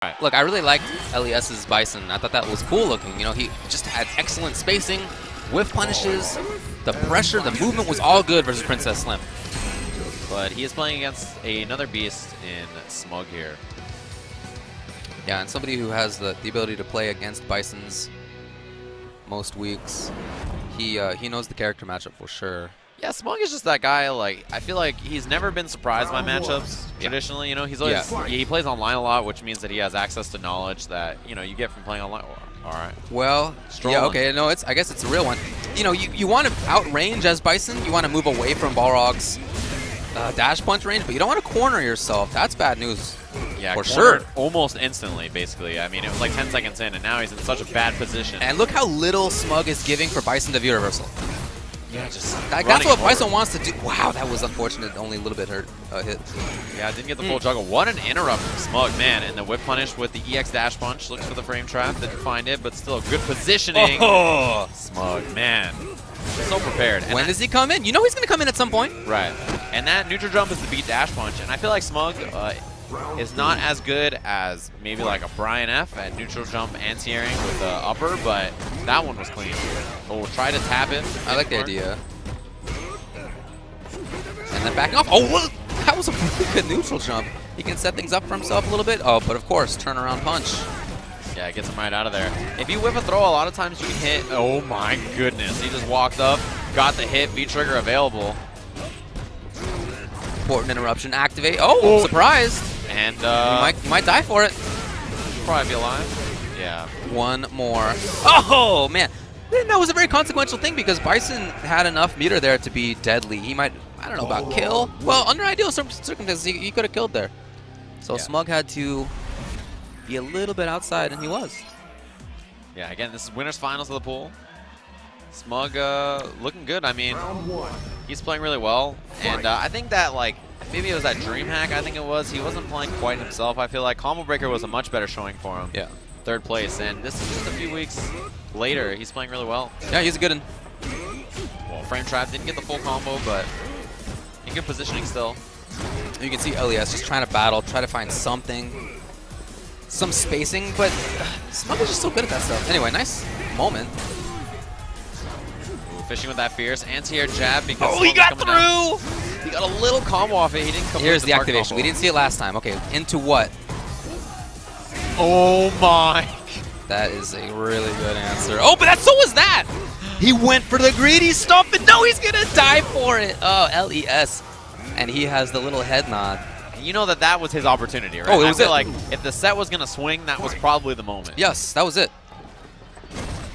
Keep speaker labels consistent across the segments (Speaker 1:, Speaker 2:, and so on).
Speaker 1: Right.
Speaker 2: Look, I really liked LES's Bison. I thought that was cool looking. You know, he just had excellent spacing, whiff punishes, the pressure, the movement was all good versus Princess Slim.
Speaker 1: But he is playing against another beast in Smug here.
Speaker 2: Yeah, and somebody who has the ability to play against Bisons most weeks. He knows the character matchup for sure.
Speaker 1: Yeah, Smug is just that guy. Like, I feel like he's never been surprised by matchups traditionally. You know, he's always he plays online a lot, which means that he has access to knowledge that you get from playing online. All right.
Speaker 2: Well, yeah, okay, no, I guess it's a real one. You know, you want to outrange as Bison. You want to move away from Balrog's dash punch range, but you don't want to corner yourself. That's bad news.
Speaker 1: Yeah,
Speaker 2: for sure.
Speaker 1: Almost instantly, basically. I mean, it was like 10 seconds in, and now he's in such a bad position.
Speaker 2: And look how little Smug is giving for Bison to view reversal.
Speaker 1: Yeah, just
Speaker 2: that's what Bison wants to do. Wow, that was unfortunate. Only a little bit hit.
Speaker 1: Yeah, didn't get the full juggle. What an interrupt from Smug, man. And the whip punish with the EX dash punch. Looks for the frame trap. Didn't find it, but still good positioning.
Speaker 2: Oh.
Speaker 1: Smug, man. So prepared.
Speaker 2: And when does he come in? You know he's going to come in at some point.
Speaker 1: Right. And that neutral jump is the beat dash punch. And I feel like Smug is not as good as maybe like a Brian F at neutral jump anti-airing with the upper, but that one was clean. But we'll try to tap it.
Speaker 2: I like the idea. And then backing off. Oh, that was a really good neutral jump. He can set things up for himself a little bit. Oh, but of course, turnaround punch.
Speaker 1: Yeah, it gets him right out of there. If you whip a throw, a lot of times you can hit. Oh my goodness. He just walked up, got the hit, V-trigger available.
Speaker 2: Important interruption, activate. Oh, surprised.
Speaker 1: And
Speaker 2: you might die for it.
Speaker 1: Probably be alive. Yeah.
Speaker 2: One more. Oh, man. That was a very consequential thing because Bison had enough meter there to be deadly. He might, I don't know about kill. Well, under ideal circumstances, he could have killed there. So Smug had to be a little bit outside, and he was.
Speaker 1: Yeah, again, this is winners finals of the pool. Smug looking good. I mean, he's playing really well. And I think that, like, maybe it was that dream hack, I think it was. He wasn't playing quite himself. I feel like Combo Breaker was a much better showing for him.
Speaker 2: Yeah.
Speaker 1: Third place. And this is just a few weeks later. He's playing really well.
Speaker 2: Yeah, he's a good one.
Speaker 1: Well, frame trap didn't get the full combo, but in good positioning still.
Speaker 2: You can see LES just trying to battle, try to find something, some spacing, but Smug is just so good at that stuff. Anyway, nice moment.
Speaker 1: Fishing with that fierce anti-air jab because
Speaker 2: he got through!
Speaker 1: Down. He got a little combo off it. He didn't come.
Speaker 2: Here's the activation. Combo. We didn't see it last time. Okay, into what?
Speaker 1: Oh my!
Speaker 2: That is a really good answer. Oh, but so was that! He went for the greedy stuff, and no, he's gonna die for it. Oh, LES, and he has the little head nod.
Speaker 1: You know that was his opportunity, right?
Speaker 2: Oh, it was
Speaker 1: I feel like if the set was gonna swing, that was probably the moment.
Speaker 2: Yes, that was it.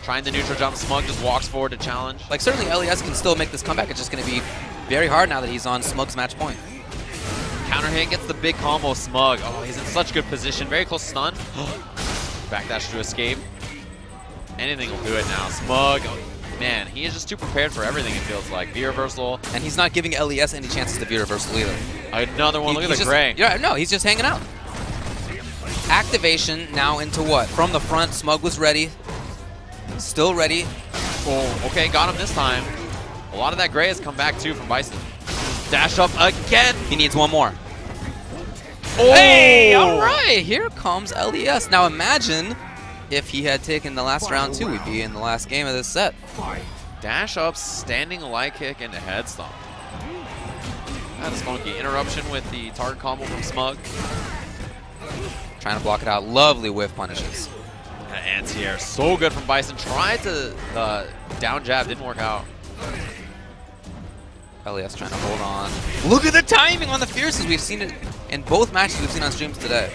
Speaker 1: Trying the neutral jump, Smug just walks forward to challenge.
Speaker 2: Like, certainly LES can still make this comeback. It's just going to be very hard now that he's on Smug's match point.
Speaker 1: Counter hit, gets the big combo, Smug. Oh, he's in such good position. Very close stun. Backdash to escape. Anything will do it now. Smug, man, he is just too prepared for everything, it feels like. V-reversal.
Speaker 2: And he's not giving LES any chances to V-reversal either.
Speaker 1: Another one. Look at the gray.
Speaker 2: Yeah, no, he's just hanging out. Activation now into what? From the front, Smug was ready. Still ready.
Speaker 1: Oh, okay, got him this time. A lot of that gray has come back too from Bison. Dash up again.
Speaker 2: He needs one more.
Speaker 1: Oh!
Speaker 2: Hey, all right, here comes LES. Now imagine if he had taken the last round too. We'd be in the last game of this set.
Speaker 1: Dash up, standing light kick, into head stomp. That is funky. Interruption with the target combo from Smug.
Speaker 2: Trying to block it out. Lovely whiff punishes.
Speaker 1: Anti-air, so good from Bison. Tried to down jab, didn't work out.
Speaker 2: LES trying to hold on. Look at the timing on the fierces. We've seen it in both matches we've seen on streams today.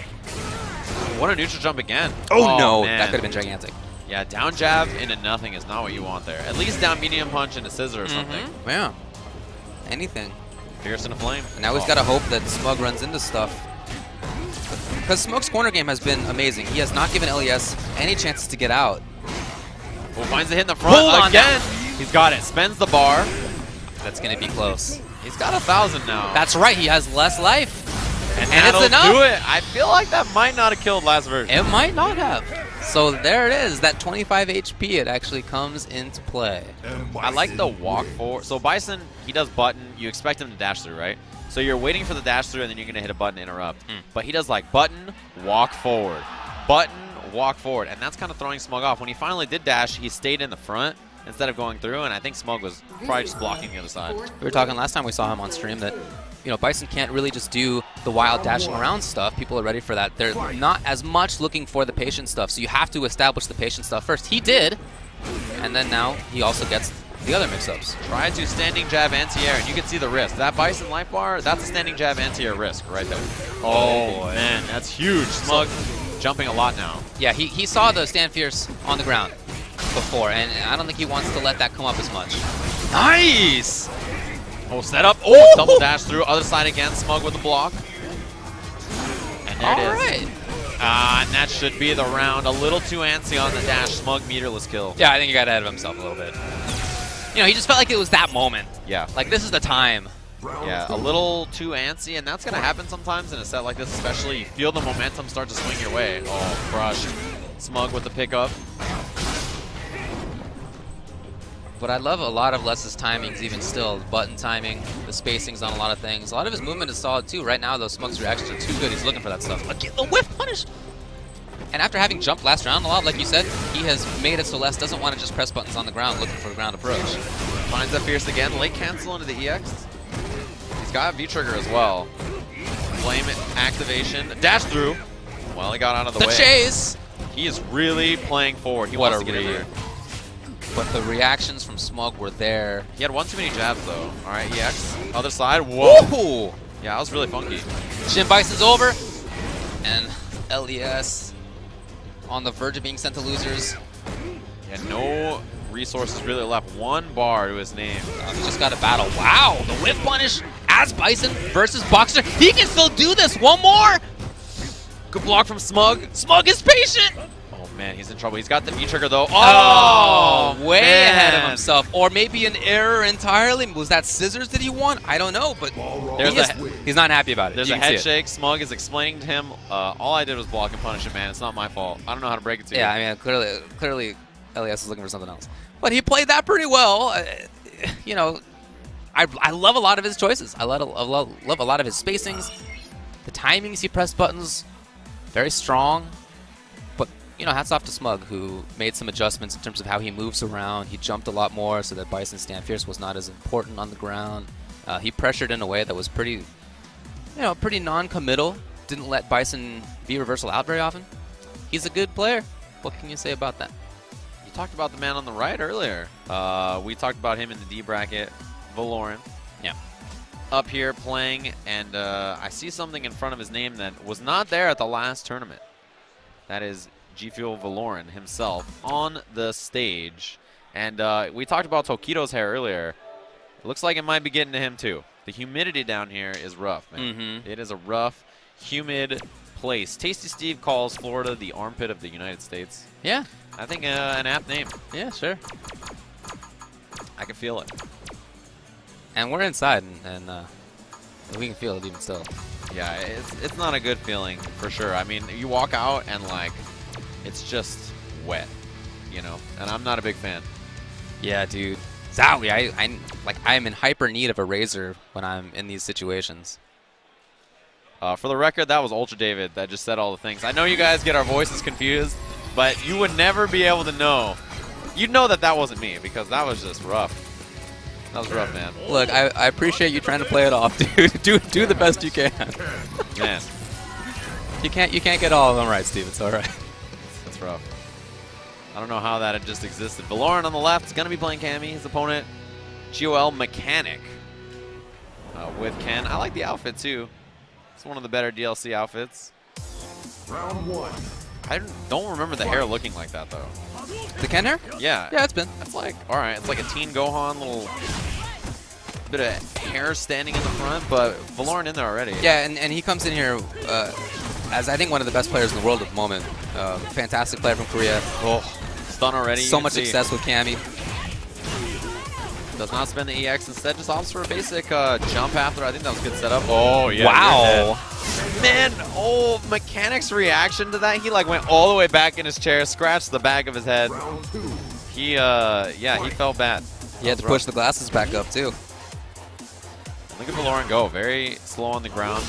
Speaker 1: What a neutral jump again.
Speaker 2: Oh no,
Speaker 1: man.
Speaker 2: that could have been gigantic.
Speaker 1: Yeah, down jab into nothing is not what you want there. At least down medium punch into scissor or something.
Speaker 2: Yeah, anything.
Speaker 1: Fierce in a flame.
Speaker 2: And now he's got to hope that Smug runs into stuff. Because Smug's corner game has been amazing. He has not given LES any chances to get out.
Speaker 1: Well, finds the hit in the front again. He's got it. Spends the bar.
Speaker 2: That's going to be close.
Speaker 1: He's got 1,000 now.
Speaker 2: That's right. He has less life.
Speaker 1: And it's enough. Do it. I feel like that might not have killed last version.
Speaker 2: It might not have. So there it is. That 25 HP, it actually comes into play.
Speaker 1: I like the walk forward. So Bison, he does button. You expect him to dash through, right? So you're waiting for the dash through, and then you're going to hit a button interrupt. But he does like button, walk forward. button walk forward, and that's kind of throwing Smug off. When he finally did dash, he stayed in the front instead of going through, and I think Smug was probably just blocking the other side.
Speaker 2: We were talking last time we saw him on stream that, you know, Bison can't really just do the wild dashing around stuff. People are ready for that. They're not as much looking for the patient stuff, so you have to establish the patient stuff first. He did, and then now he also gets the other mix-ups.
Speaker 1: Try to standing jab anti-air, and you can see the risk. That Bison life bar, that's a standing jab anti-air risk right there. Oh, man, that's huge. Smug jumping a lot now.
Speaker 2: Yeah, he saw the stand fierce on the ground before, and I don't think he wants to let that come up as much.
Speaker 1: Nice! Oh, set up. Oh, double dash through. Other side again. Smug with the block. And there it is.
Speaker 2: All right.
Speaker 1: And that should be the round. A little too antsy on the dash. Smug meterless kill.
Speaker 2: Yeah, I think he got ahead of himself a little bit. You know, he just felt like it was that moment.
Speaker 1: Yeah.
Speaker 2: Like, this is the time.
Speaker 1: Yeah, a little too antsy, and that's going to happen sometimes in a set like this, especially you feel the momentum start to swing your way. Oh, crushed. Smug with the pickup.
Speaker 2: But I love a lot of Les's timings even still. The button timing, the spacings on a lot of things. A lot of his movement is solid too. Right now, those Smug's reactions are too good. He's looking for that stuff. Look at the whiff punish! And after having jumped last round a lot, like you said, he has made it so Les doesn't want to just press buttons on the ground looking for the ground approach.
Speaker 1: Finds that Fierce again. Late cancel into the EX. He's got a V-trigger as well. Flame activation. Dash through. Well, he got out of the way.
Speaker 2: The chase!
Speaker 1: He is really playing forward. He wants to get in there.
Speaker 2: But the reactions from Smug were there.
Speaker 1: He had one too many jabs, though. All right, EX. Other side. Whoa! Yeah, that was really funky.
Speaker 2: Shin Bison's over. And LES on the verge of being sent to losers.
Speaker 1: Yeah, no resources really left. One bar to his name.
Speaker 2: He just got a battle. Wow, the whiff punish as Bison versus Boxer. He can still do this. One more.
Speaker 1: Good block from Smug.
Speaker 2: Smug is patient.
Speaker 1: Oh, man, he's in trouble. He's got the V-trigger, though.
Speaker 2: Oh, way
Speaker 1: man.
Speaker 2: ahead of himself. Or maybe an error entirely. Was that scissors that he won? I don't know, but he's not happy about it.
Speaker 1: There's a head shake. Smug is explaining to him, all I did was block and punish it, man. It's not my fault. I don't know how to break it to you.
Speaker 2: Yeah, I mean, clearly LES is looking for something else. But he played that pretty well. You know, I love a lot of his choices. I love a lot of his spacings. The timings he pressed buttons, very strong. But, you know, hats off to Smug, who made some adjustments in terms of how he moves around. He jumped a lot more so that Bison's stand fierce was not as important on the ground. He pressured in a way that was pretty, you know, pretty non-committal. Didn't let Bison be reversal out very often. He's a good player. What can you say about that?
Speaker 1: You talked about the man on the right earlier. We talked about him in the D bracket, Valoran.
Speaker 2: Yeah.
Speaker 1: Up here playing, and I see something in front of his name that was not there at the last tournament. That is G Fuel Valoran himself on the stage. And we talked about Tokido's hair earlier. It looks like it might be getting to him too. The humidity down here is rough, man. It is a rough, humid place. Tasty Steve calls Florida the armpit of the United States.
Speaker 2: Yeah.
Speaker 1: I think an apt name.
Speaker 2: Yeah, sure.
Speaker 1: I can feel it.
Speaker 2: And we're inside, and we can feel it even still.
Speaker 1: Yeah, it's not a good feeling for sure. I mean, you walk out and like it's just wet, you know. And I'm not a big fan.
Speaker 2: Yeah, dude. Exactly. I'm in hyper need of a razor when I'm in these situations.
Speaker 1: For the record, that was Ultra David that just said all the things. I know you guys get our voices confused, but you would never be able to know. You'd know that that wasn't me because that was just rough. That was rough, man.
Speaker 2: Look, I appreciate you trying to play it off, dude. do the best you can.
Speaker 1: Man.
Speaker 2: You can't get all of them right, Steve. It's all right.
Speaker 1: That's rough. I don't know how that had just existed. Valoran on the left is going to be playing Cammy. His opponent, GOL Mechanic with Ken. I like the outfit, too. It's one of the better DLC outfits.
Speaker 3: Round one.
Speaker 1: I don't remember the hair looking like that, though.
Speaker 2: The Ken hair?
Speaker 1: Yeah.
Speaker 2: Yeah, it's been.
Speaker 1: That's like, all right, it's like a Teen Gohan, little bit of hair standing in the front, but Valoran in there already.
Speaker 2: Yeah, and he comes in here as I think one of the best players in the world at the moment. Fantastic player from Korea.
Speaker 1: Oh, stun already.
Speaker 2: So much success with Cammy.
Speaker 1: Does not spend the EX, instead just opts for a basic jump after. I think that was a good setup. Oh, yeah.
Speaker 2: Wow.
Speaker 1: Man, oh, Mechanic's reaction to that, he like went all the way back in his chair, scratched the back of his head. He, yeah, he felt bad.
Speaker 2: He had to push the glasses back up, too.
Speaker 1: Look at Valoran go. Very slow on the ground.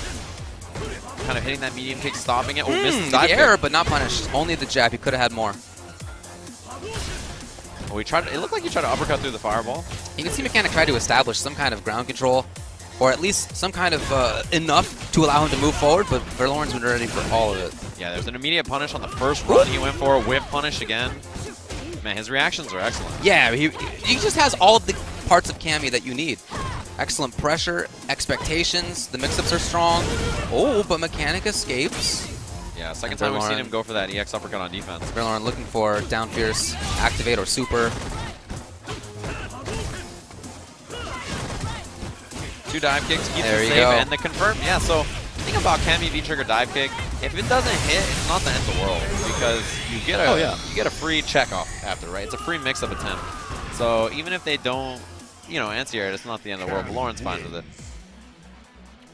Speaker 1: kind of hitting that medium kick, stopping it. Oh, missed the
Speaker 2: the
Speaker 1: dive
Speaker 2: air,
Speaker 1: kick.
Speaker 2: but not punished. Only the jab. He could have had more.
Speaker 1: Oh, it looked like he tried to uppercut through the fireball.
Speaker 2: You can see Mechanic try to establish some kind of ground control, or at least some kind of enough to allow him to move forward, but Verloren's been ready for all of it.
Speaker 1: Yeah, there's an immediate punish on the first run he went for. Whip punish again. Man, his reactions are excellent.
Speaker 2: Yeah, he just has all of the parts of Cammy that you need. Excellent pressure, expectations, the mix-ups are strong. Oh, but Mechanic escapes.
Speaker 1: Yeah, second time we've seen him go for that EX uppercut on defense.
Speaker 2: Verloren looking for down fierce, activate, or super.
Speaker 1: 2 dive kicks, keeps
Speaker 2: There
Speaker 1: it
Speaker 2: you
Speaker 1: safe,
Speaker 2: go.
Speaker 1: and the confirm. Yeah, so the thing about Cammy V-trigger dive kick, if it doesn't hit, it's not the end of the world because you get a free check off after, right? It's a free mix-up attempt. So even if they don't, answer it, it's not the end of the world. Lauren's fine with it.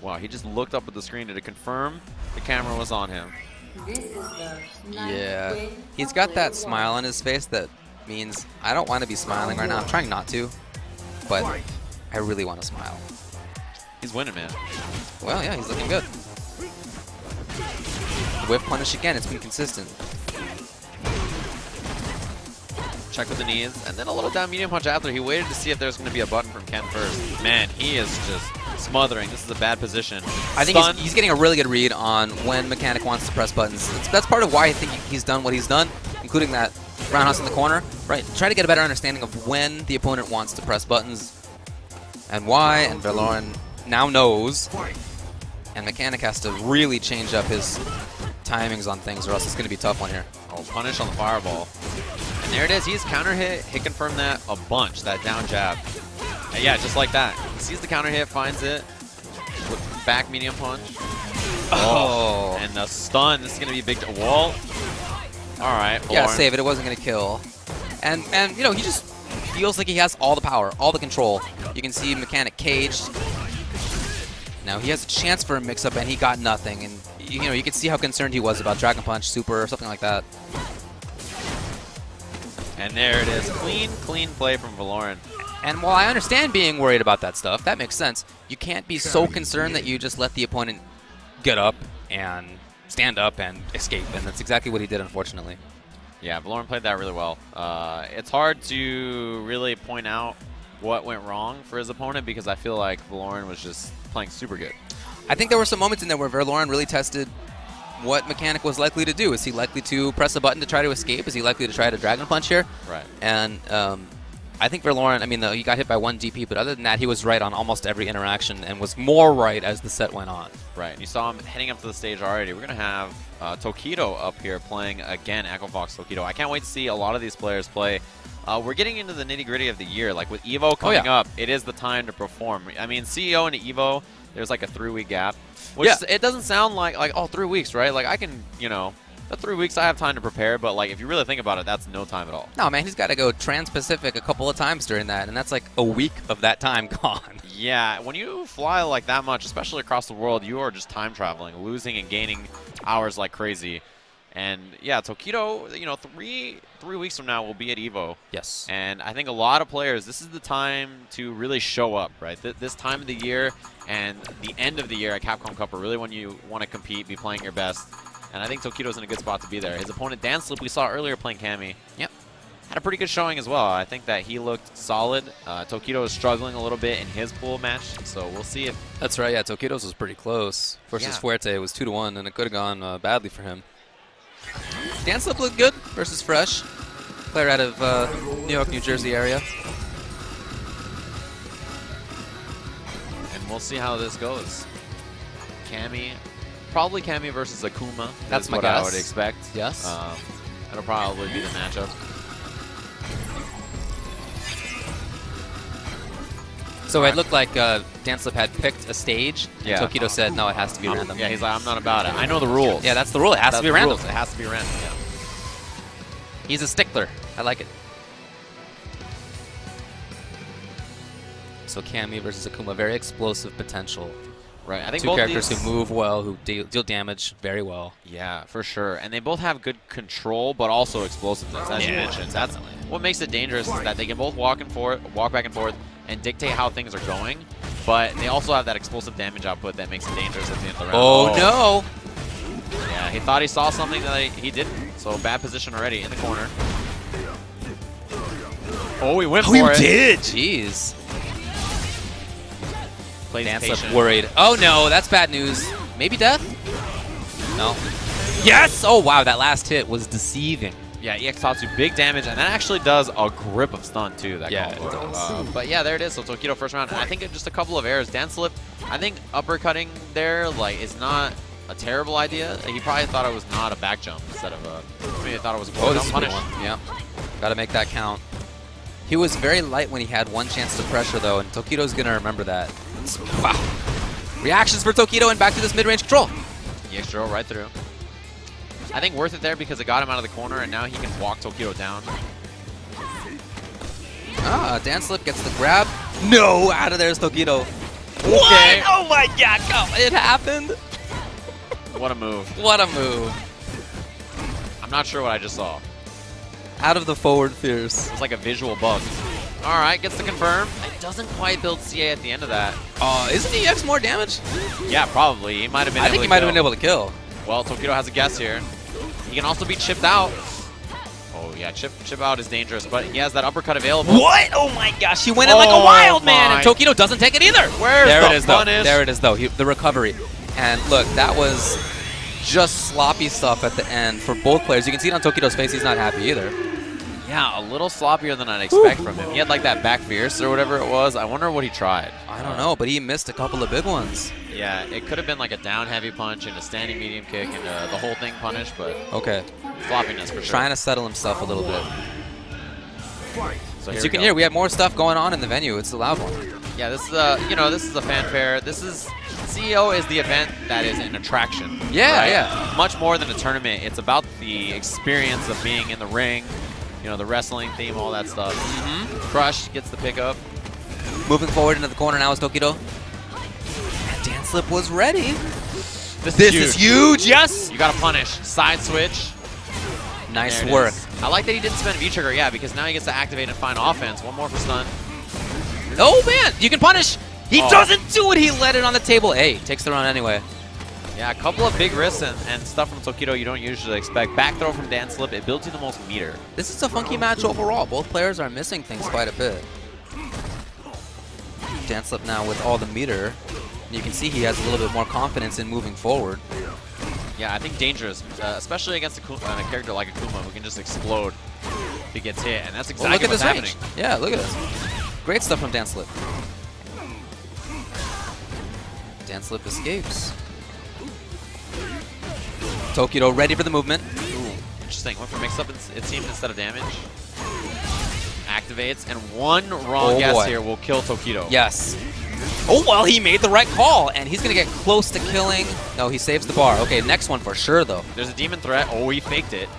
Speaker 1: Wow, he just looked up at the screen to confirm the camera was on him.
Speaker 2: Yeah, he's got that smile on his face that means I don't want to be smiling right now. I'm trying not to, but I really want to smile.
Speaker 1: He's winning, man.
Speaker 2: Well, yeah, he's looking good. Whip punish again. It's been consistent.
Speaker 1: Check with the knees, and then a little down medium punch after. He waited to see if there's going to be a button from Ken first. Man, he is just smothering. This is a bad position.
Speaker 2: I think he's getting a really good read on when Mechanic wants to press buttons. That's part of why I think he's done what he's done, including that roundhouse in the corner. Right, try to get a better understanding of when the opponent wants to press buttons and why. And Verloren now knows, and Mechanic has to really change up his timings on things, or else it's going to be a tough one here.
Speaker 1: Oh, punish on the fireball. And there it is. He's counter hit. He confirmed that a bunch, that down jab. And yeah, just like that. He sees the counter hit, finds it. With back medium punch.
Speaker 2: Oh.
Speaker 1: And the stun. This is going to be a big wall. All right.
Speaker 2: Yeah,
Speaker 1: Lauren.
Speaker 2: save it. It wasn't going to kill. And he just feels like he has all the power, all the control. You can see Mechanic caged. Now he has a chance for a mix-up, and he got nothing. And you can see how concerned he was about Dragon Punch, Super, or something like that.
Speaker 1: And there it is. Clean play from Verloren.
Speaker 2: And while I understand being worried about that stuff, that makes sense. You can't be so concerned that you just let the opponent get up and stand up and escape. And that's exactly what he did, unfortunately.
Speaker 1: Yeah, Verloren played that really well. It's hard to really point out what went wrong for his opponent because I feel like Verloren was just playing super good.
Speaker 2: I think there were some moments in there where Verloren really tested what Mechanic was likely to do. Is he likely to press a button to try to escape? Is he likely to try to Dragon Punch here?
Speaker 1: Right.
Speaker 2: And I think Verloren, he got hit by 1 DP, but other than that, he was right on almost every interaction and was more right as the set went on.
Speaker 1: Right. And you saw him heading up to the stage already. We're going to have Tokido up here playing again, Echo Fox Tokido. I can't wait to see a lot of these players play. We're getting into the nitty-gritty of the year. Like with EVO coming up, it is the time to perform. I mean, CEO and EVO, there's like a 3-week gap. Which it doesn't sound like, 3 weeks, right? Like I can, the 3 weeks I have time to prepare, but like if you really think about it, that's no time at all.
Speaker 2: No, man, he's got to go trans-Pacific a couple of times during that, and that's like a week of that time gone.
Speaker 1: Yeah, when you fly like that much, especially across the world, you are just time traveling, losing and gaining hours like crazy. And yeah, Tokido, 3 weeks from now we'll be at EVO.
Speaker 2: Yes.
Speaker 1: And I think a lot of players, this is the time to really show up, right? This time of the year and the end of the year at Capcom Cup are really when you want to compete, be playing your best. And I think Tokido's in a good spot to be there. His opponent, Danslip, we saw earlier playing Cammy.
Speaker 2: Yep.
Speaker 1: Had a pretty good showing as well. I think that he looked solid. Tokido is struggling a little bit in his pool match, so we'll see if...
Speaker 2: That's right, yeah, Tokido's was pretty close. Versus Fuerte, it was 2-1, and it could have gone badly for him. Danslip looked good versus Fresh, player out of New York, New Jersey area.
Speaker 1: And we'll see how this goes. Cammy, probably Cammy versus Akuma.
Speaker 2: That's my
Speaker 1: what
Speaker 2: guess.
Speaker 1: I would expect.
Speaker 2: Yes.
Speaker 1: That'll probably be the matchup.
Speaker 2: So it looked like Danslip had picked a stage.
Speaker 1: Yeah.
Speaker 2: Tokido said, no, it has to be random.
Speaker 1: Yeah, he's like, I'm not about it. I know the rules.
Speaker 2: Yeah, that's the rule. It has to be random.
Speaker 1: Rules. It has to be random, yeah.
Speaker 2: He's a stickler. I like it. So Cammy versus Akuma, very explosive potential.
Speaker 1: Right. I think
Speaker 2: Two
Speaker 1: both
Speaker 2: characters
Speaker 1: these...
Speaker 2: who move well, who deal damage very well.
Speaker 1: Yeah, for sure. And they both have good control, but also explosiveness, as you mentioned. That's what makes it dangerous is that they can both walk back and forth, and dictate how things are going. But they also have that explosive damage output that makes it dangerous at the end of the round.
Speaker 2: Oh, no!
Speaker 1: Yeah, he thought he saw something that he didn't. So bad position already in the corner. Oh, he went for it.
Speaker 2: Did. Jeez.
Speaker 1: Plays
Speaker 2: Danslip
Speaker 1: patient.
Speaker 2: worried. Oh no, that's bad news. Maybe death? No. Yes! Oh wow, that last hit was deceiving.
Speaker 1: Yeah, EX Tatsu, big damage, and that actually does a grip of stun too. That combo.
Speaker 2: It does.
Speaker 1: But yeah, there it is. So Tokido first round. And I think just a couple of errors. Danslip, I think uppercutting there is not a terrible idea. He probably thought it was not a back jump instead of a. Maybe he thought it was a
Speaker 2: Oh, this
Speaker 1: jump
Speaker 2: is
Speaker 1: punish.
Speaker 2: one. Yeah. Gotta make that count. He was very light when he had one chance to pressure though, and Tokido's gonna remember that. Wow. Reactions for Tokido and back to this mid-range control.
Speaker 1: EX drill right through. I think worth it there because it got him out of the corner, and now he can walk Tokido down.
Speaker 2: Danslip gets the grab. No, out of there is Tokido.
Speaker 1: Okay.
Speaker 2: What? Oh my god, it happened.
Speaker 1: What a move.
Speaker 2: What a move.
Speaker 1: I'm not sure what I just saw.
Speaker 2: Out of the forward fierce.
Speaker 1: It's like a visual bug. All right, gets the confirm. It doesn't quite build CA at the end of that.
Speaker 2: Isn't EX more damage?
Speaker 1: Yeah, probably. He might have been.
Speaker 2: I think he might have been able to kill.
Speaker 1: Well, Tokido has a guess here. He can also be chipped out. Oh yeah, chip out is dangerous, but he has that uppercut available.
Speaker 2: What? Oh my gosh, he went in like a wild man, and Tokido doesn't take it either.
Speaker 1: Where's
Speaker 2: there
Speaker 1: the
Speaker 2: it is, though.
Speaker 1: punish?
Speaker 2: There it is, though. The recovery. And look, that was just sloppy stuff at the end for both players. You can see it on Tokido's face. He's not happy either.
Speaker 1: Yeah, a little sloppier than I'd expect from him. He had like that back fierce or whatever it was. I wonder what he tried.
Speaker 2: I don't know, but he missed a couple of big ones.
Speaker 1: Yeah, it could have been like a down heavy punch and a standing medium kick and the whole thing punish, but
Speaker 2: okay,
Speaker 1: floppiness for sure.
Speaker 2: Trying to settle himself a little bit.
Speaker 1: So
Speaker 2: as you can hear, we have more stuff going on in the venue. It's a loud one.
Speaker 1: Yeah, this is a this is a fanfare. This is CEO is the event that is an attraction.
Speaker 2: Yeah,
Speaker 1: right?
Speaker 2: yeah.
Speaker 1: Much more than a tournament. It's about the experience of being in the ring. You know, the wrestling theme, all that stuff. Crush gets the pickup.
Speaker 2: Moving forward into the corner now is Tokido. And Danslip was ready.
Speaker 1: This
Speaker 2: is huge. Yes.
Speaker 1: You got to punish. Side switch.
Speaker 2: Nice work.
Speaker 1: I like that he didn't spend V-trigger, yeah, because now he gets to activate and find offense. One more for stun.
Speaker 2: Oh, man. You can punish. He doesn't do it. He let it on the table. Hey, takes the run anyway.
Speaker 1: Yeah, a couple of big risks and stuff from Tokido you don't usually expect. Back throw from Danslip, it builds you the most meter.
Speaker 2: This is a funky match overall. Both players are missing things quite a bit. Danslip now with all the meter. You can see he has a little bit more confidence in moving forward.
Speaker 1: Yeah, I think dangerous, especially against a character like Akuma who can just explode if he gets hit, and that's exactly what's happening.
Speaker 2: Range. Yeah, look at this. Great stuff from Danslip. Danslip escapes. Tokido ready for the movement.
Speaker 1: Ooh, interesting. Went for mix-up, it seems, instead of damage. Activates, and one wrong guess here will kill Tokido.
Speaker 2: Yes. Oh, well, he made the right call, and he's going to get close to killing. No, he saves the bar. Okay, next one for sure, though.
Speaker 1: There's a demon threat. Oh, he faked it.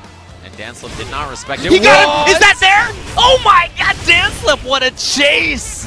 Speaker 1: And Danslip did not respect it.
Speaker 2: He got him! Is that there? Oh, my God, Danslip, what a chase!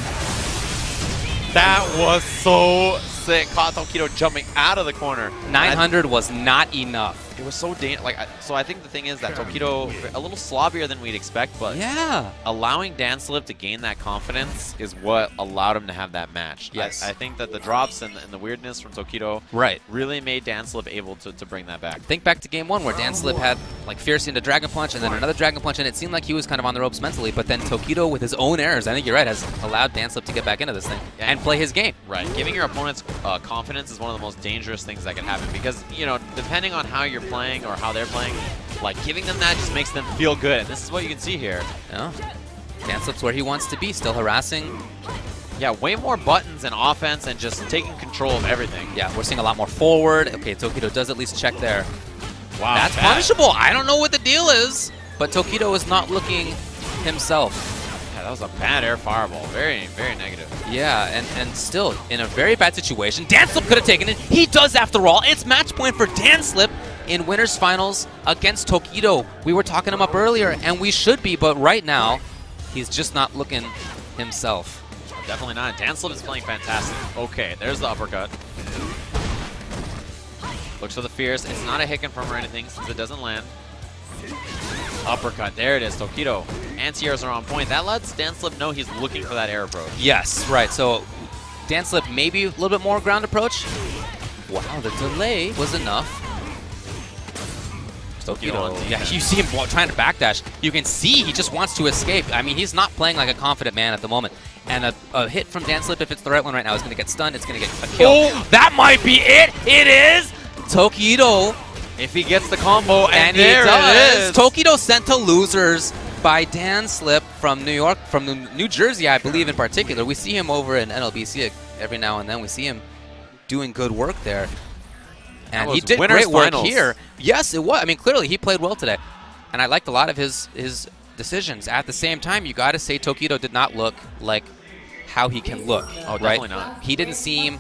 Speaker 1: That was so sick. Caught Tokido jumping out of the corner.
Speaker 2: 900 was not enough.
Speaker 1: It was so dangerous. So I think the thing is that Tokido, a little sloppier than we'd expect, but
Speaker 2: yeah,
Speaker 1: allowing Danslip to gain that confidence is what allowed him to have that match.
Speaker 2: Yes.
Speaker 1: I think that the drops and the weirdness from Tokido really made Danslip able to bring that back.
Speaker 2: Think back to game one where Danslip had like fierce into Dragon Punch and then another Dragon Punch, and it seemed like he was kind of on the ropes mentally, but then Tokido with his own errors, I think you're right, has allowed Danslip to get back into this thing and play his game.
Speaker 1: Right. Giving your opponents confidence is one of the most dangerous things that can happen because, you know, depending on how you're playing or how they're playing, like giving them that just makes them feel good. And this is what you can see here.
Speaker 2: Yeah. Danslip's where he wants to be, still harassing.
Speaker 1: Yeah, way more buttons and offense and just taking control of everything.
Speaker 2: Yeah, we're seeing a lot more forward. Okay, Tokido does at least check there.
Speaker 1: Wow.
Speaker 2: That's punishable. I don't know what the deal is, but Tokido is not looking himself.
Speaker 1: Yeah, that was a bad air fireball. Very, very negative.
Speaker 2: Yeah, and still in a very bad situation. Danslip could have taken it. He does after all. It's match point for Danslip in winners finals against Tokido. We were talking him up earlier, and we should be, but right now, he's just not looking himself.
Speaker 1: Definitely not. Danslip is playing fantastic. Okay, there's the uppercut. Looks for the fierce. It's not a hit confirm or anything since it doesn't land. Uppercut. There it is. Tokido. Anti-airs are on point. That lets Danslip know he's looking for that air approach.
Speaker 2: Yes, right. So Danslip maybe a little bit more ground approach. Wow, the delay was enough. Tokido. Yeah, you see him trying to backdash. You can see he just wants to escape. I mean, he's not playing like a confident man at the moment. And a hit from Dan Slip, if it's the right one right now, is going to get stunned. It's going to get a kill.
Speaker 1: Oh,
Speaker 2: that might be it. It is Tokido.
Speaker 1: If he gets the combo, and
Speaker 2: he
Speaker 1: there
Speaker 2: does.
Speaker 1: it is.
Speaker 2: Tokido sent to losers by Dan Slip from New York, from New Jersey, I believe in particular. We see him over in NLBC every now and then. We see him doing good work there. And he did great work here. Yes, it was. I mean, clearly he played well today. And I liked a lot of his decisions. At the same time, you got to say Tokido did not look like how he can look.
Speaker 1: Oh, definitely not.
Speaker 2: He didn't seem,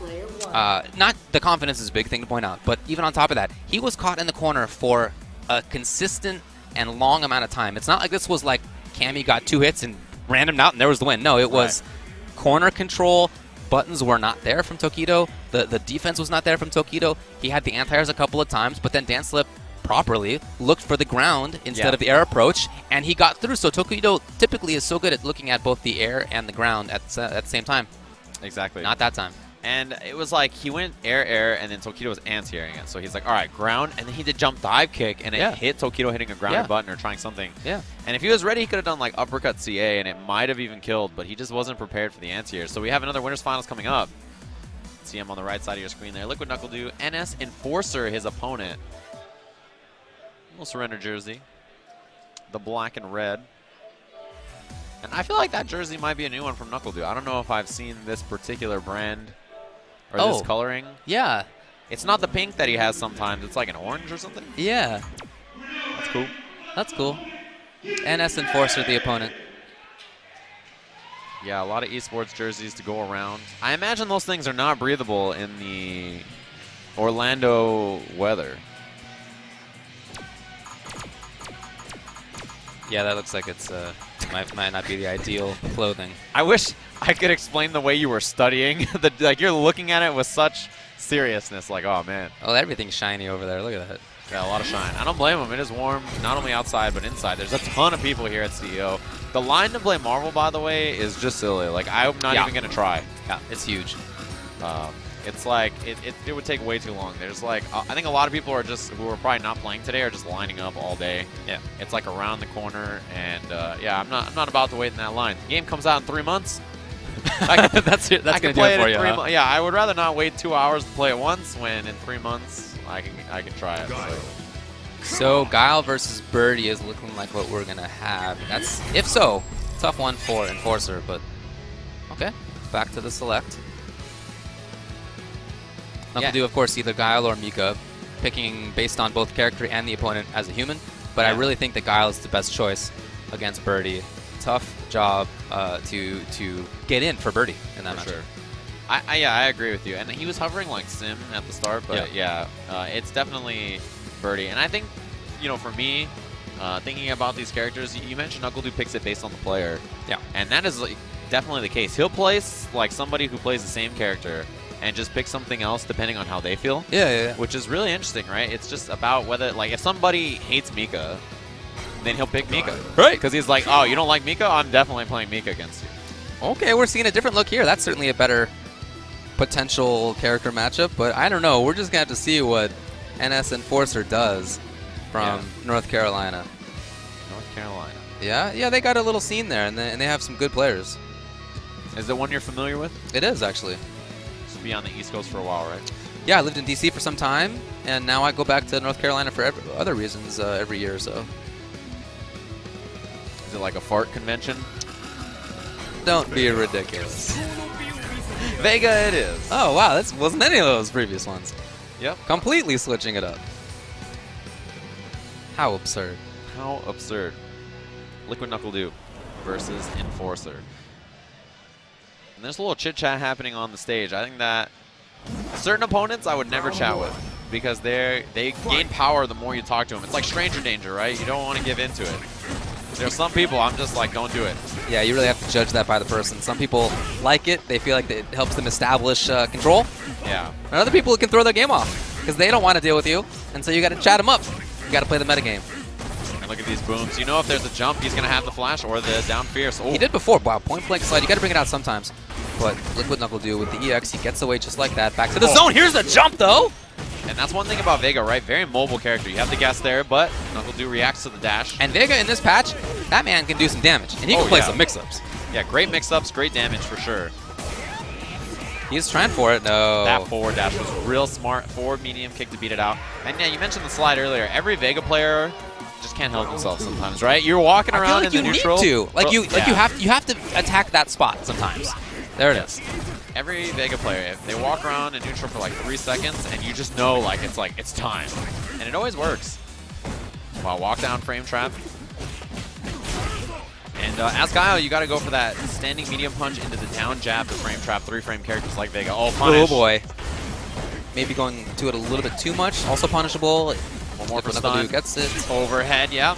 Speaker 2: not the confidence is a big thing to point out, but even on top of that, he was caught in the corner for a consistent and long amount of time. It's not like this was like Cammy got 2 hits and ran him out and there was the win. No, it was corner control. Buttons were not there from Tokido. The defense was not there from Tokido. He had the anti-airs a couple of times, but then Dan Slip properly looked for the ground instead of the air approach, and he got through. So Tokido typically is so good at looking at both the air and the ground at the same time.
Speaker 1: Exactly.
Speaker 2: Not that time.
Speaker 1: And it was like he went air, and then Tokido was anti-airing it. So he's like, all right, ground, and then he did jump dive kick, and it hit Tokido hitting a grounded button or trying something.
Speaker 2: Yeah.
Speaker 1: And if he was ready, he could have done like uppercut CA, and it might have even killed, but he just wasn't prepared for the anti-air. So we have another Winners Finals coming up. See him on the right side of your screen there. Liquid Knuckle do NS Enforcer, his opponent. Little surrender jersey. The black and red. And I feel like that jersey might be a new one from Knuckle Dew. I don't know if I've seen this particular brand or this coloring.
Speaker 2: Yeah.
Speaker 1: It's not the pink that he has sometimes. It's like an orange or something.
Speaker 2: Yeah.
Speaker 1: That's cool.
Speaker 2: That's cool. NS Enforcer, the opponent.
Speaker 1: Yeah, a lot of esports jerseys to go around. I imagine those things are not breathable in the Orlando weather.
Speaker 2: Yeah, that looks like it's might not be the ideal clothing.
Speaker 1: I wish I could explain the way you were studying. Like you're looking at it with such seriousness. Like, oh man.
Speaker 2: Oh, everything's shiny over there. Look at that.
Speaker 1: Yeah, a lot of shine. I don't blame him. It is warm, not only outside but inside. There's a ton of people here at CEO. The line to play Marvel, by the way, is just silly. Like I'm not even gonna try.
Speaker 2: Yeah, it's huge.
Speaker 1: It's like it would take way too long. There's like I think a lot of people are who are probably not playing today are just lining up all day.
Speaker 2: Yeah,
Speaker 1: it's like around the corner, and yeah, I'm not about to wait in that line. The game comes out in 3 months.
Speaker 2: That's gonna do it for you. Huh?
Speaker 1: Yeah, I would rather not wait 2 hours to play it once when in 3 months I can try it.
Speaker 2: So Guile versus Birdie is looking like what we're gonna have. That's if so, tough one for Enforcer, but okay. Back to the select. Knuckle do, of course, either Guile or Mika, picking based on both character and the opponent as a human. But I really think that Guile is the best choice against Birdie. Tough job to get in for Birdie in that match.
Speaker 1: Sure. I agree with you. And he was hovering like Sim at the start, but yeah, it's definitely Birdie. And I think, you know, for me, thinking about these characters, you mentioned Knuckle Dew picks it based on the player.
Speaker 2: Yeah.
Speaker 1: And that is like, definitely the case. He'll place like somebody who plays the same character and just pick something else depending on how they feel.
Speaker 2: Yeah.
Speaker 1: Which is really interesting, right? It's just about whether, like, if somebody hates Mika, then he'll pick Mika.
Speaker 2: Right.
Speaker 1: Because he's like, oh, you don't like Mika? I'm definitely playing Mika against you.
Speaker 2: Okay, we're seeing a different look here. That's certainly a better potential character matchup, but I don't know. We're just going to have to see what NS Enforcer does from North Carolina.
Speaker 1: North Carolina.
Speaker 2: Yeah, they got a little scene there, and they have some good players.
Speaker 1: Is it one you're familiar with?
Speaker 2: It is, actually.
Speaker 1: Be on the East Coast for a while, right?
Speaker 2: Yeah, I lived in D.C. for some time, and now I go back to North Carolina for other reasons every year or so.
Speaker 1: Is it like a fart convention?
Speaker 2: Don't be ridiculous.
Speaker 1: Vega it is.
Speaker 2: Oh, wow, that wasn't any of those previous ones.
Speaker 1: Yep.
Speaker 2: Completely switching it up. How absurd.
Speaker 1: How absurd. Liquid Knuckle Dew versus Enforcer. And there's a little chit-chat happening on the stage. I think that certain opponents I would never chat with because they gain power the more you talk to them. It's like stranger danger, right? You don't want to give into it. There's some people I'm just like, don't do it.
Speaker 2: Yeah, you really have to judge that by the person. Some people like it. They feel like it helps them establish control.
Speaker 1: Yeah.
Speaker 2: And other people can throw their game off because they don't want to deal with you. And so you got to chat them up. You got to play the metagame.
Speaker 1: And look at these booms. You know if there's a jump, he's going to have the flash or the down fierce. Oh.
Speaker 2: He did before. Wow, point blank slide. You got to bring it out sometimes. But Liquid Knuckle Dew with the EX, he gets away just like that. Back to the zone. Here's the jump, though.
Speaker 1: And that's one thing about Vega, right? Very mobile character. You have the guess there, but NuckleDu reacts to the dash.
Speaker 2: And Vega in this patch, that man can do some damage. And he can play some mix-ups.
Speaker 1: Yeah, great mix-ups, great damage for sure.
Speaker 2: He's trying for it. No.
Speaker 1: That forward dash was real smart. Forward medium kick to beat it out. And yeah, you mentioned the slide earlier. Every Vega player just can't help themselves sometimes, right? You're walking around in the neutral.
Speaker 2: You have to attack that spot sometimes. There it is.
Speaker 1: Every Vega player, if they walk around in neutral for like 3 seconds, and you just know it's time, and it always works. Wow, walk down frame trap. And as Guile, you got to go for that standing medium punch into the down jab to frame trap 3-frame characters like Vega. Oh, punish.
Speaker 2: Oh boy. Maybe going to it a little bit too much. Also punishable.
Speaker 1: One more for stun.
Speaker 2: Gets it.
Speaker 1: Overhead, yeah.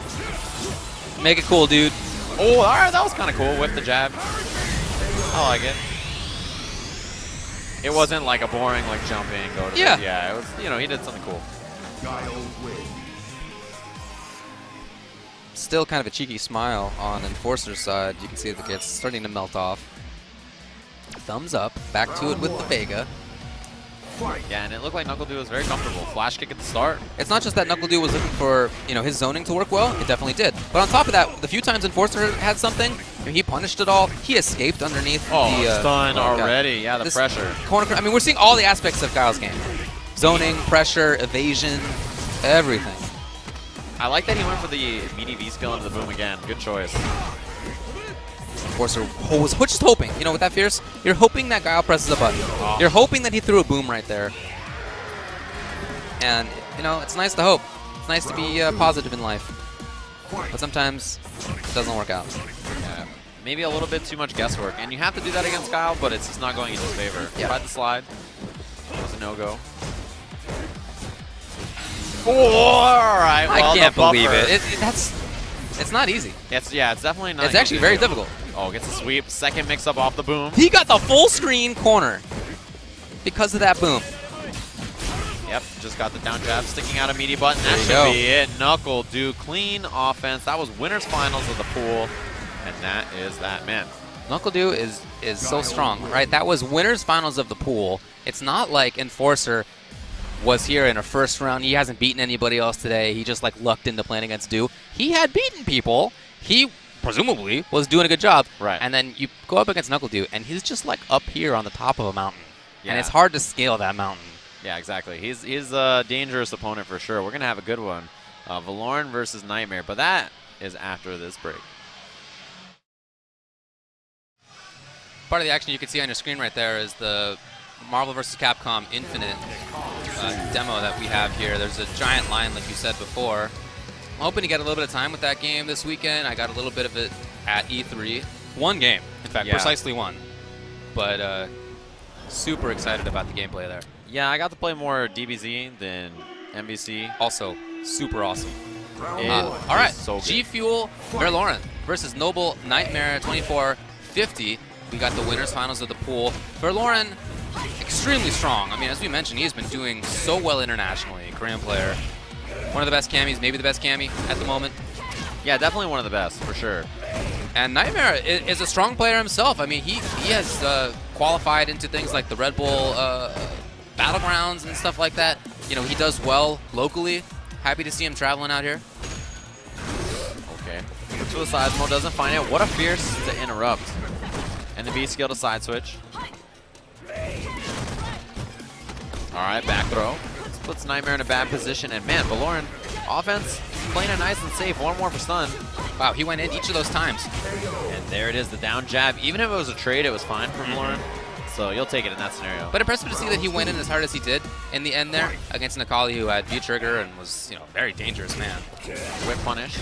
Speaker 2: Make it cool, dude.
Speaker 1: Oh, all right, that was kind of cool with the jab. I like it. It wasn't like a boring jumping, go to yeah, it was, he did something cool.
Speaker 2: Still kind of a cheeky smile on Enforcer's side. You can see that it's starting to melt off. Thumbs up. Back to it with the Vega.
Speaker 1: Yeah, and it looked like NuckleDu was very comfortable. Flash kick at the start.
Speaker 2: It's not just that NuckleDu was looking for his zoning to work well. It definitely did. But on top of that, the few times Enforcer had something, he punished it all. He escaped underneath.
Speaker 1: The stun already. Yeah, the pressure.
Speaker 2: Corner. I mean, we're seeing all the aspects of Guile's game: zoning, pressure, evasion, everything.
Speaker 1: I like that he went for the BDV skill into the boom again. Good choice.
Speaker 2: Enforcer was just hoping, with that Fierce, you're hoping that Guile presses a button. Oh. You're hoping that he threw a boom right there. And, it's nice to hope. It's nice to be positive in life. But sometimes it doesn't work out.
Speaker 1: Yeah, maybe a little bit too much guesswork. And you have to do that against Guile, but it's just not going in his favor.
Speaker 2: Yeah.
Speaker 1: Tried the slide. It was a no-go. Oh, all right. Well,
Speaker 2: I can't believe it. It's not easy.
Speaker 1: It's definitely not.
Speaker 2: It's actually very difficult.
Speaker 1: Oh, gets a sweep. Second mix-up off the boom.
Speaker 2: He got the full screen corner because of that boom.
Speaker 1: Yep, just got the down jab sticking out a meaty button. That should be it. NuckleDu, clean offense. That was winners finals of the pool, and that is that, man.
Speaker 2: NuckleDu is so strong, right? That was winners finals of the pool. It's not like Enforcer was here in a first round. He hasn't beaten anybody else today. He just lucked into playing against Du. He had beaten people. He presumably was doing a good job.
Speaker 1: Right.
Speaker 2: And then you go up against NuckleDu, and he's just up here on the top of a mountain.
Speaker 1: Yeah.
Speaker 2: And it's hard to scale that mountain.
Speaker 1: Yeah, exactly. He's a dangerous opponent for sure. We're going to have a good one. Valoran versus Nightmare, but that is after this break.
Speaker 2: Part of the action you can see on your screen right there is the Marvel vs. Capcom Infinite demo that we have here. There's a giant line, like you said before. I'm hoping to get a little bit of time with that game this weekend. I got a little bit of it at E3. One game, in fact, precisely one. But super excited about the gameplay there.
Speaker 1: Yeah, I got to play more DBZ than MVC.
Speaker 2: Also, super awesome.
Speaker 1: All
Speaker 2: right,
Speaker 1: so
Speaker 2: G Fuel Valoran versus Noble Nightmare 2450. We got the winners finals of the pool. Valoran, extremely strong. I mean, as we mentioned, he has been doing so well internationally. Korean player. One of the best camis, maybe the best cami at the moment.
Speaker 1: Yeah, definitely one of the best, for sure.
Speaker 2: And Nightmare is a strong player himself. I mean, he has qualified into things like the Red Bull Battlegrounds and stuff like that. He does well locally. Happy to see him traveling out here.
Speaker 1: Okay. To the side mode, doesn't find it. What a Fierce to interrupt. And the B skill to side switch. All right, back throw. This puts Nightmare in a bad position. And man, Valoran, offense, playing it nice and safe. One more for stun.
Speaker 2: Wow, he went in each of those times.
Speaker 1: And there it is, the down jab. Even if it was a trade, it was fine for Valoran. So you'll take it in that scenario.
Speaker 2: But impressive to see that he went in as hard as he did in the end there against Nakali, who had V-trigger and was, a very dangerous man.
Speaker 1: Whip punish.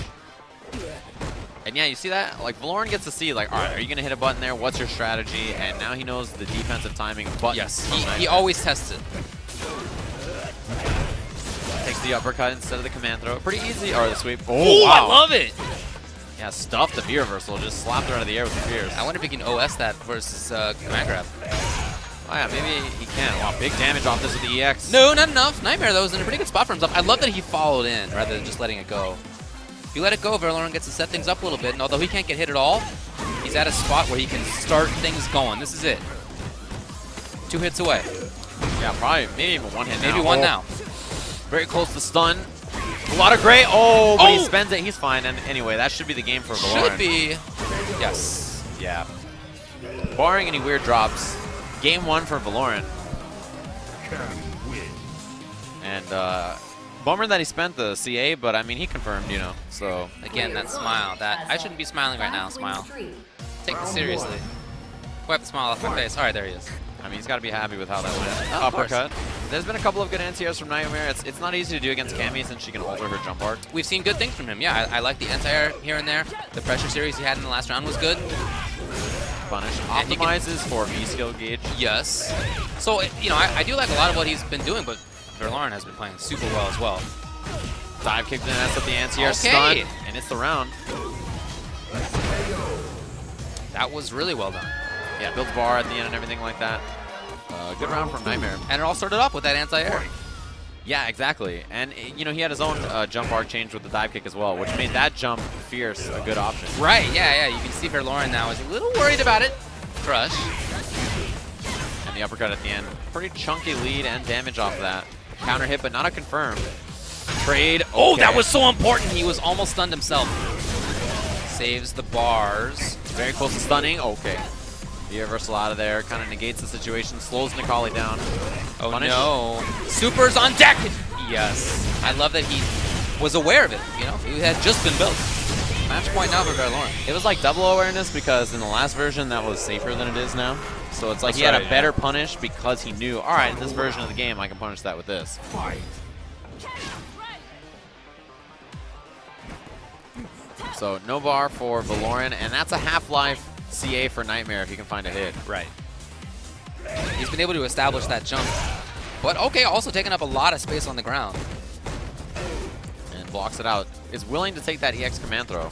Speaker 1: And yeah, you see that? Valoran gets to see, all right, are you going to hit a button there? What's your strategy? And now he knows the defensive timing of buttons.
Speaker 2: Yes, he always tests it.
Speaker 1: Takes the uppercut instead of the command throw. Pretty easy. Or the sweep.
Speaker 2: Oh, wow. I love it.
Speaker 1: Yeah, stuffed the V reversal. Just slapped her out of the air with the Fierce.
Speaker 2: I wonder if he can OS that versus command grab.
Speaker 1: Oh yeah, maybe he can. Wow, big damage off this with the EX.
Speaker 2: No, not enough. Nightmare, though, is in a pretty good spot for himself. I love that he followed in rather than just letting it go. If you let it go, Valoran gets to set things up a little bit, and although he can't get hit at all, he's at a spot where he can start things going. This is it. 2 hits away.
Speaker 1: Yeah, probably, maybe even one hit
Speaker 2: Maybe one now.
Speaker 1: Very close to stun. A lot of gray. Oh, but he spends it. He's fine. And anyway, that should be the game for Valoran.
Speaker 2: Should be. Yes.
Speaker 1: Yeah. Barring any weird drops, game 1 for Valoran. And bummer that he spent the CA, but I mean, he confirmed, you know, so.
Speaker 2: Again, that smile. That I shouldn't be smiling right now. Smile. Take this seriously. Wipe the smile off my face. All right, there he is.
Speaker 1: I mean, he's got to be happy with how that went.
Speaker 2: Oh,
Speaker 1: Uppercut. There's been a couple of good anti-airs from Nightmare. It's not easy to do against Cammy since she can alter her jump arc.
Speaker 2: We've seen good things from him. Yeah, I like the anti-air here and there. The pressure series he had in the last round was good.
Speaker 1: Punish. Optimizes for V-skill gauge.
Speaker 2: Yes. So, you know, I do like a lot of what he's been doing, but Valoran has been playing super well as well.
Speaker 1: Dive kick, then that's up the anti-air
Speaker 2: Okay.
Speaker 1: stun, and it's the round.
Speaker 2: That was really well done.
Speaker 1: Yeah, builds bar at the end and everything like that. Good round from Nightmare.
Speaker 2: And it all started off with that anti-air.
Speaker 1: Yeah, exactly. And, you know, he had his own jump arc change with the dive kick as well, which made that jump fierce a good option.
Speaker 2: Right, yeah. You can see Valoran now is a little worried about it. Crush.
Speaker 1: And the uppercut at the end. Pretty chunky lead and damage off of that. Counter hit, but not a confirm. Trade. Okay.
Speaker 2: Oh, that was so important. He was almost stunned himself. Saves the bars.
Speaker 1: Very close to stunning. Okay. The reversal out of there kind of negates the situation, slows Nikali down.
Speaker 2: Oh,
Speaker 1: Punish.
Speaker 2: no. Super's on deck. Yes. I love that he was aware of it. You know, it had just been built. Match point now for Valoran.
Speaker 1: It was like double awareness because in the last version that was safer than it is now. So it's like
Speaker 2: That's
Speaker 1: he had
Speaker 2: right,
Speaker 1: a better punish because he knew, all right, in this version of the game, I can punish that with this. So no bar for Valoran, and that's a half-life CA for Nightmare if you can find a hit.
Speaker 2: Right. He's been able to establish that jump. But okay, also taking up a lot of space on the ground.
Speaker 1: And blocks it out. Is willing to take that EX command throw.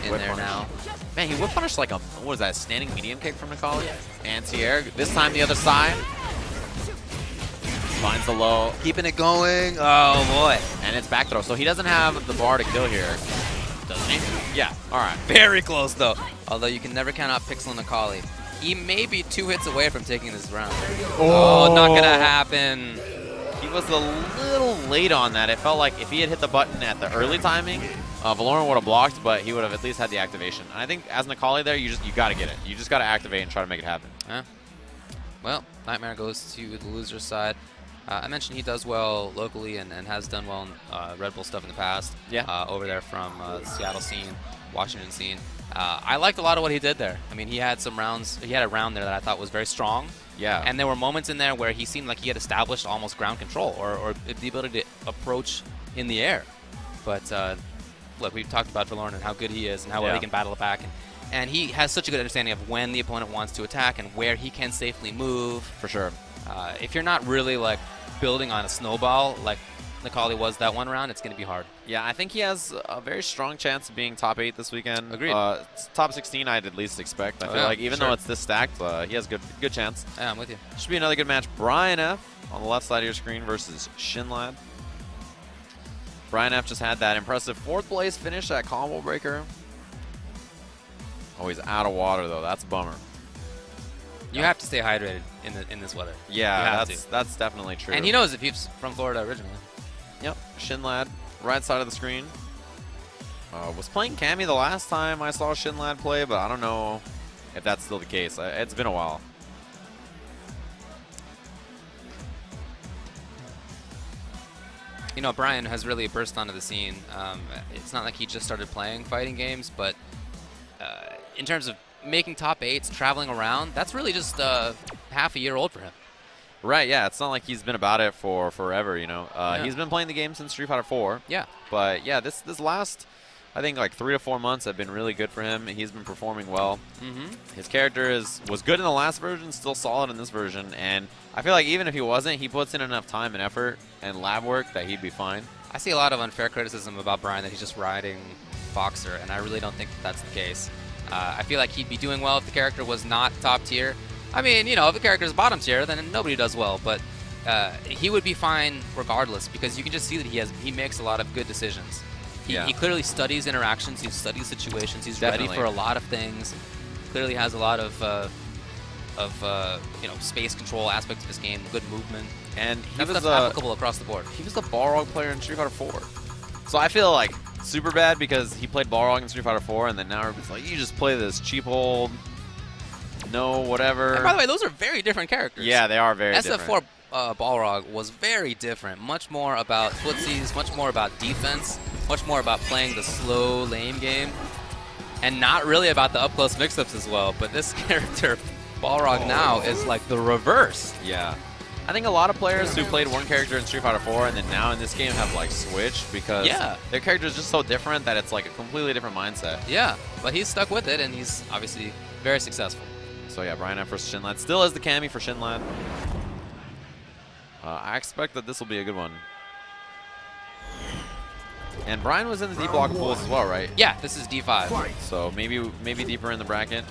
Speaker 2: In
Speaker 1: Whip
Speaker 2: there
Speaker 1: punish.
Speaker 2: now.
Speaker 1: Man, he whip punished like a, what was that, standing medium kick from Nikali? Anti-air. This time the other side. Finds the low.
Speaker 2: Keeping it going. Oh, boy.
Speaker 1: And it's back throw. So he doesn't have the bar to kill here. Doesn't he? Yeah. All right.
Speaker 2: Very close, though. Although you can never count out Pixel Nikali. He may be 2 hits away from taking this round. Oh, not going to happen.
Speaker 1: He was a little late on that. It felt like if he had hit the button at the early timing, Valoran would have blocked, but he would have at least had the activation. And I think as Nikali there, you got to get it. You just got to activate and try to make it happen.
Speaker 2: Yeah. Well, Nightmare goes to the loser's side. I mentioned he does well locally and has done well in Red Bull stuff in the past.
Speaker 1: Yeah.
Speaker 2: Over there from the Seattle scene, Washington scene. I liked a lot of what he did there. I mean, he had some rounds. He had a round there that I thought was very strong.
Speaker 1: Yeah.
Speaker 2: And there were moments in there where he seemed like he had established almost ground control or the ability to approach in the air. But look, we've talked about Valoran and how good he is and how well he can battle it back. And he has such a good understanding of when the opponent wants to attack and where he can safely move.
Speaker 1: For sure.
Speaker 2: If you're not really like building on a snowball like Nikali was that one round, it's going to be hard.
Speaker 1: Yeah, I think he has a very strong chance of being top 8 this weekend.
Speaker 2: Agreed.
Speaker 1: Top 16 I'd at least expect. I feel like even though it's this stacked, he has good chance.
Speaker 2: Yeah, I'm with you.
Speaker 1: Should be another good match. Brian F on the left side of your screen versus Shinlad. Brian F just had that impressive 4th place finish at Combo Breaker. Oh, he's out of water though. That's a bummer.
Speaker 2: You have to stay hydrated in this weather.
Speaker 1: Yeah, that's definitely true.
Speaker 2: And he knows if he's from Florida originally.
Speaker 1: Yep, Shinlad, right side of the screen. Was playing Cammy the last time I saw Shinlad play, but I don't know if that's still the case. It's been a while.
Speaker 2: You know, Brian has really burst onto the scene. It's not like he just started playing fighting games, but in terms of making top 8s, traveling around, that's really just half a year old for him.
Speaker 1: Right, yeah. It's not like he's been about it for forever, you know. He's been playing the game since Street Fighter 4.
Speaker 2: Yeah.
Speaker 1: But, yeah, this last, I think, like 3 to 4 months have been really good for him. He's been performing well. His character was good in the last version, still solid in this version. And I feel like even if he wasn't, he puts in enough time and effort and lab work that he'd be fine.
Speaker 2: I see a lot of unfair criticism about Brian that he's just riding Boxer, and I really don't think that's the case. I feel like he'd be doing well if the character was not top tier. I mean, you know, if the character is bottom tier, then nobody does well. But he would be fine regardless because you can just see that he makes a lot of good decisions. He clearly studies interactions. He studies situations. He's ready for a lot of things. Clearly has a lot of you know, space control aspect of this game, good movement,
Speaker 1: and
Speaker 2: he was applicable across the board.
Speaker 1: He was the Balrog player in Street Fighter 4. So I feel like super bad because he played Balrog in Street Fighter 4, and then now it's like, you just play this cheap old, no whatever.
Speaker 2: And by the way, those are very different characters.
Speaker 1: Yeah, they are very different.
Speaker 2: SF4 Balrog was very different, much more about footsies, much more about defense, much more about playing the slow lane game, and not really about the up-close mix-ups as well. But this character, Balrog, now is like the reverse.
Speaker 1: Yeah. I think a lot of players who played one character in Street Fighter 4 and then now in this game have like switched because their character is just so different that it's like a completely different mindset.
Speaker 2: Yeah, but he's stuck with it, and he's obviously very successful.
Speaker 1: So yeah, Brian F versus Shinlad still has the Cammy for Shinlad. I expect that this will be a good one. And Brian was in the D block pools as well, right?
Speaker 2: Yeah, this is D5.
Speaker 1: So maybe deeper in the bracket.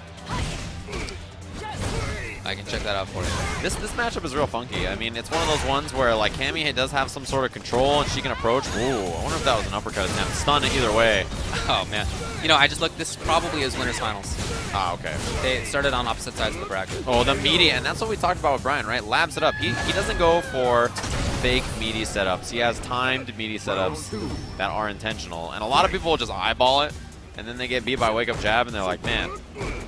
Speaker 2: I can check that out for you.
Speaker 1: This matchup is real funky. I mean, it's one of those ones where like Cammy does have some sort of control and she can approach. Ooh, I wonder if that was an uppercut attempt. Stun either way.
Speaker 2: Oh man. You know, I just looked. This probably is winners finals.
Speaker 1: Ah, okay.
Speaker 2: They started on opposite sides of the bracket.
Speaker 1: Oh, the meaty, and that's what we talked about with Brian, right? Labs it up. He doesn't go for fake meaty setups. He has timed meaty setups that are intentional, and a lot of people will just eyeball it, and then they get beat by wake up jab, and they're like, man,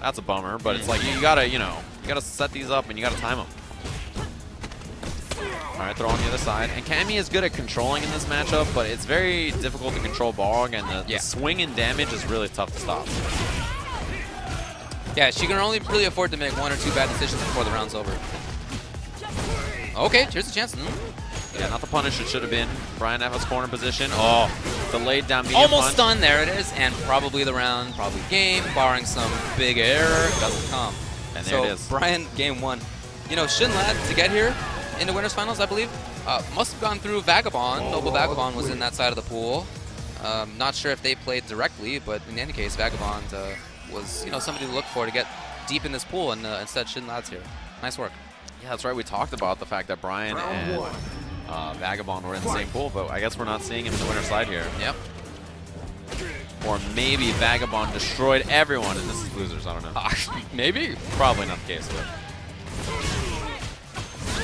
Speaker 1: that's a bummer. But it's like you gotta, you gotta set these up and you gotta time them. All right, throw on the other side. And Cammy is good at controlling in this matchup, but it's very difficult to control Balrog, and the swing and damage is really tough to stop.
Speaker 2: Yeah, she can only really afford to make 1 or 2 bad decisions before the round's over. Okay, here's the chance.
Speaker 1: Yeah, not the punish it should have been. Brian F has corner position. Oh, the laid down medium
Speaker 2: Almost
Speaker 1: punch.
Speaker 2: stunned, there it is. And probably the round, probably game, barring some big error, doesn't come.
Speaker 1: And there it is.
Speaker 2: Brian, game 1. You know, Shinlad, to get here into winners finals, I believe, must have gone through Vagabond. Noble Vagabond was in that side of the pool. Not sure if they played directly, but in any case, Vagabond was, somebody to look for to get deep in this pool, and instead Shinlad's here. Nice work.
Speaker 1: Yeah, that's right. We talked about the fact that Brian and Vagabond were in the same pool, but I guess we're not seeing him in the winner's side here.
Speaker 2: Yep.
Speaker 1: Or maybe Vagabond destroyed everyone and this is losers. I don't know.
Speaker 2: Maybe.
Speaker 1: Probably not the case, but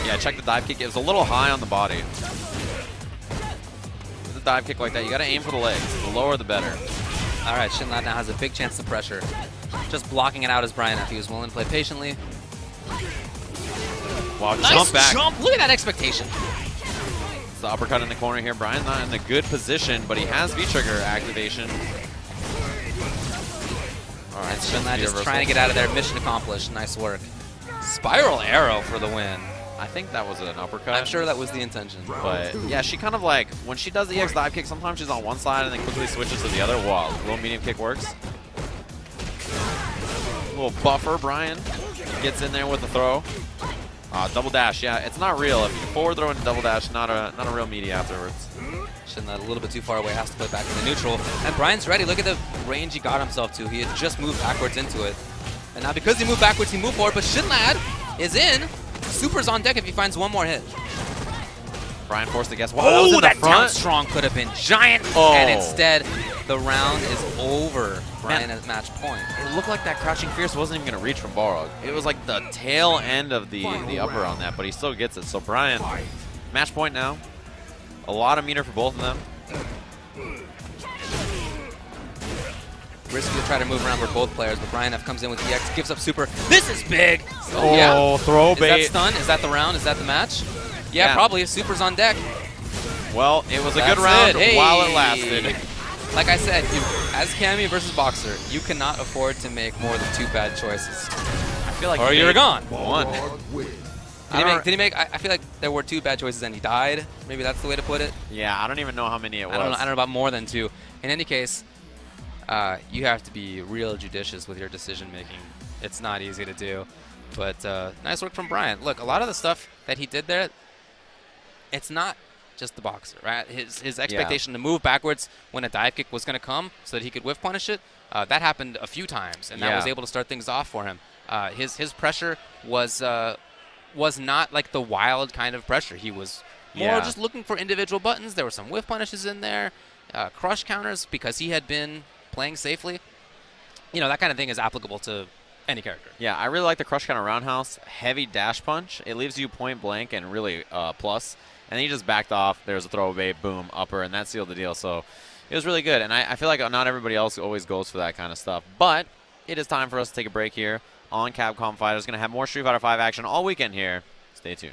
Speaker 1: yeah, check the dive kick. It was a little high on the body. With a dive kick like that, you got to aim for the legs. The lower, the better.
Speaker 2: All right, Shinlad now has a big chance to pressure. Just blocking it out as Brian if he was willing to play patiently.
Speaker 1: Wow,
Speaker 2: Nice
Speaker 1: jump back.
Speaker 2: Jump. Look at that expectation.
Speaker 1: It's the uppercut in the corner here. Brian's not in a good position, but he has V-trigger activation. All right,
Speaker 2: And Shinlad just trying to get out of there. Mission accomplished. Nice work. Spiral arrow for the win.
Speaker 1: I think that was an uppercut.
Speaker 2: I'm sure that was the intention.
Speaker 1: But yeah, she kind of like, when she does the EX dive kick, sometimes she's on one side and then quickly switches to the other. Wow, low medium kick works. A little buffer, Brian. Gets in there with the throw. Double dash, yeah, it's not real. If you forward throw into double dash, not a real meaty afterwards.
Speaker 2: Shinlad a little bit too far away, has to play back in the neutral. And Brian's ready. Look at the range he got himself to. He had just moved backwards into it. And now because he moved backwards, he moved forward. But Shinlad is in. Super's on deck if he finds one more hit.
Speaker 1: Brian forced to guess. Wow, that was in the front.
Speaker 2: Down strong could have been giant.
Speaker 1: Oh.
Speaker 2: And instead, the round is over. Brian has match point.
Speaker 1: It looked like that Crouching Fierce wasn't even going to reach from Balrog. It was like the tail end of the upper on that, but he still gets it. So Brian, match point now. A lot of meter for both of them.
Speaker 2: Risky to try to move around for both players, but Brian F comes in with EX, gives up super. This is big!
Speaker 1: Oh, yeah. Throw bait.
Speaker 2: Is that stun? Is that the round? Is that the match? Yeah, probably. Super's on deck.
Speaker 1: Well, it was a good round while it lasted.
Speaker 2: Like I said, as Cammy versus Boxer, you cannot afford to make more than 2 bad choices.
Speaker 1: I feel like
Speaker 2: or you're gone.
Speaker 1: One.
Speaker 2: Did he make? I feel like there were 2 bad choices and he died. Maybe that's the way to put it.
Speaker 1: Yeah, I don't even know how many it was.
Speaker 2: I don't know about more than 2. In any case, you have to be real judicious with your decision making. It's not easy to do, but nice work from Brian. Look, a lot of the stuff that he did there, it's not just the Boxer, right? His expectation to move backwards when a dive kick was going to come so that he could whiff punish it, that happened a few times, and that was able to start things off for him. His pressure was not like the wild kind of pressure. He was more just looking for individual buttons. There were some whiff punishes in there, crush counters because he had been playing safely. You know, that kind of thing is applicable to Any character.
Speaker 1: Yeah, I really like the crush kind of roundhouse, heavy dash punch. It leaves you point blank and really plus. And then he just backed off. There's a throwaway, boom, upper, and that sealed the deal. So it was really good. And I feel like not everybody else always goes for that kind of stuff. But it is time for us to take a break here on Capcom Fighters. Going to have more Street Fighter V action all weekend here. Stay tuned.